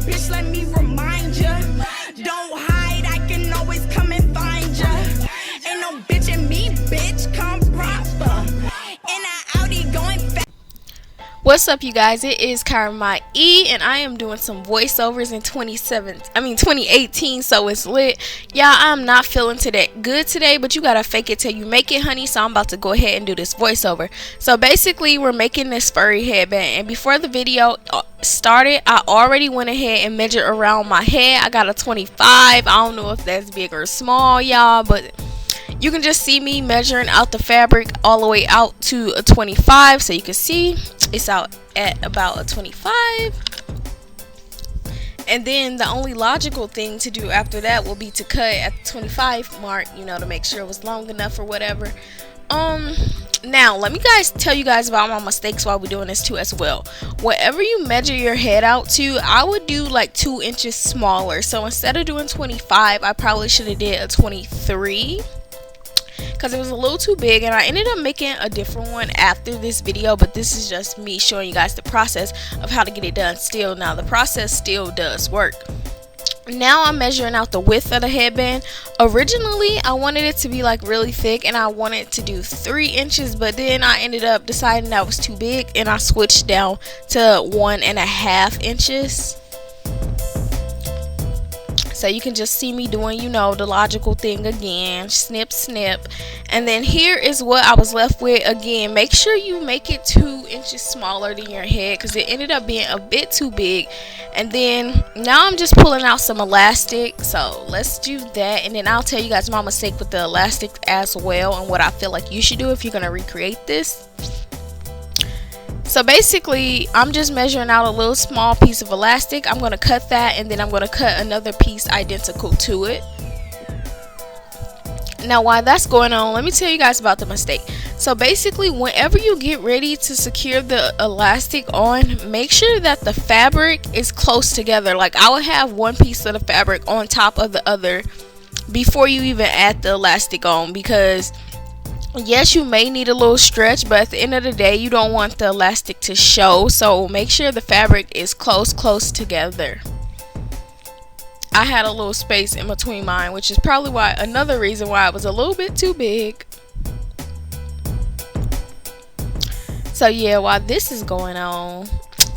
bitch, let me remind ya. Don't hide, I can always come and find ya. Ain't no bitch in me, bitch, come proper. In a Audi going fast. What's up, you guys? It is Kyra my E, and I am doing some voiceovers in 2018, so it's lit. Y'all, I'm not feeling good today, but you gotta fake it till you make it, honey. So I'm about to go ahead and do this voiceover. So basically, we're making this furry headband, and before the video started, I already went ahead and measured around my head. I got a 25. I don't know if that's big or small, y'all, but you can just see me measuring out the fabric all the way out to a 25, so you can see it's out at about a 25. And then the only logical thing to do after that will be to cut at the 25 mark, you know, to make sure it was long enough or whatever. Now let me tell you guys about my mistakes while we're doing this too as well. Whatever you measure your head out to, I would do like 2 inches smaller. So instead of doing 25, I probably should have did a 23. Because it was a little too big, and I ended up making a different one after this video, but this is just me showing you guys the process of how to get it done. Still, now the process still does work. Now I'm measuring out the width of the headband. Originally I wanted it to be like really thick, and I wanted to do 3 inches, but then I ended up deciding that was too big, and I switched down to 1.5 inches. So you can just see me doing, you know, the logical thing again, snip snip. And then here is what I was left with. Again, make sure you make it 2 inches smaller than your head, because it ended up being a bit too big. And then now I'm just pulling out some elastic, so let's do that, and then I'll tell you guys my mistake with the elastic as well, and what I feel like you should do if you're going to recreate this. So basically, I'm just measuring out a little small piece of elastic. I'm going to cut that, and then I'm going to cut another piece identical to it. Now while that's going on, let me tell you guys about the mistake. So basically, whenever you get ready to secure the elastic on, make sure that the fabric is close together. Like I would have one piece of the fabric on top of the other before you even add the elastic on, because yes, you may need a little stretch, but at the end of the day, you don't want the elastic to show. So make sure the fabric is close together. I had a little space in between mine, which is probably another reason why it was a little bit too big. So yeah, while this is going on,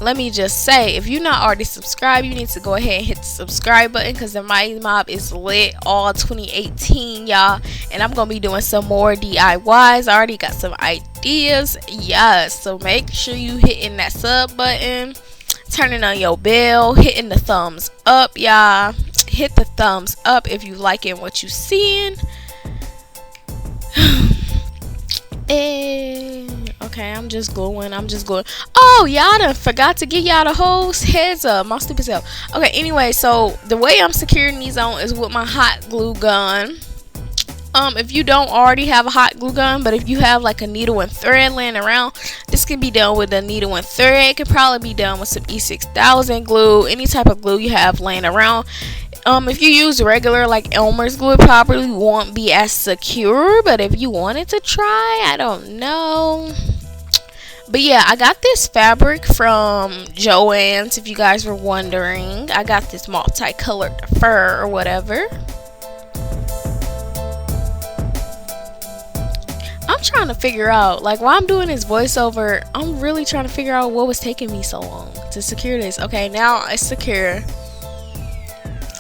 let me just say, if you're not already subscribed, you need to go ahead and hit the subscribe button, because the Mighty Mob is lit all 2018, y'all. And I'm gonna be doing some more DIYs. I already got some ideas, yes. So make sure you hitting that sub button, turning on your bell, hitting the thumbs up, y'all. Hit the thumbs up if you liking what you seeing. Okay, I'm just gluing. Oh, y'all done forgot to give y'all the whole heads up. My stupid self. Okay, anyway, so the way I'm securing these on is with my hot glue gun. If you don't already have a hot glue gun, but if you have like a needle and thread laying around, this can be done with a needle and thread. It can probably be done with some E6000 glue, any type of glue you have laying around. If you use regular like Elmer's glue, it probably won't be as secure, but if you wanted to try, I don't know. But yeah, I got this fabric from Joann's, if you guys were wondering. I got this multicolored fur or whatever. I'm trying to figure out, like while I'm doing this voiceover, I'm really trying to figure out what was taking me so long to secure this. Okay, now it's secure.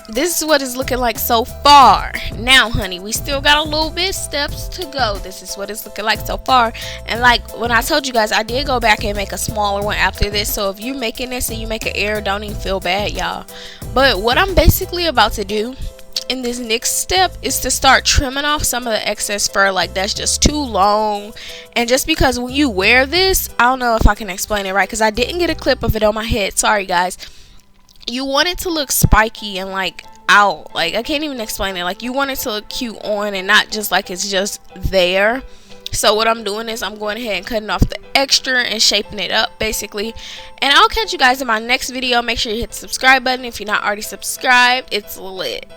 This is what it's looking like so far. Now honey, we still got a little bit steps to go. This is what it's looking like so far. And like when I told you guys, I did go back and make a smaller one after this. So if you're making this and you make an error, don't even feel bad, y'all. But what I'm basically about to do in this next step is to start trimming off some of the excess fur, like that's just too long. And just because when you wear this, I don't know if I can explain it right, because I didn't get a clip of it on my head, sorry guys. You want it to look spiky and like out, like I can't even explain it. Like you want it to look cute on and not just like it's just there. So what I'm doing is I'm going ahead and cutting off the extra and shaping it up basically. And I'll catch you guys in my next video. Make sure you hit the subscribe button if you're not already subscribed. It's lit.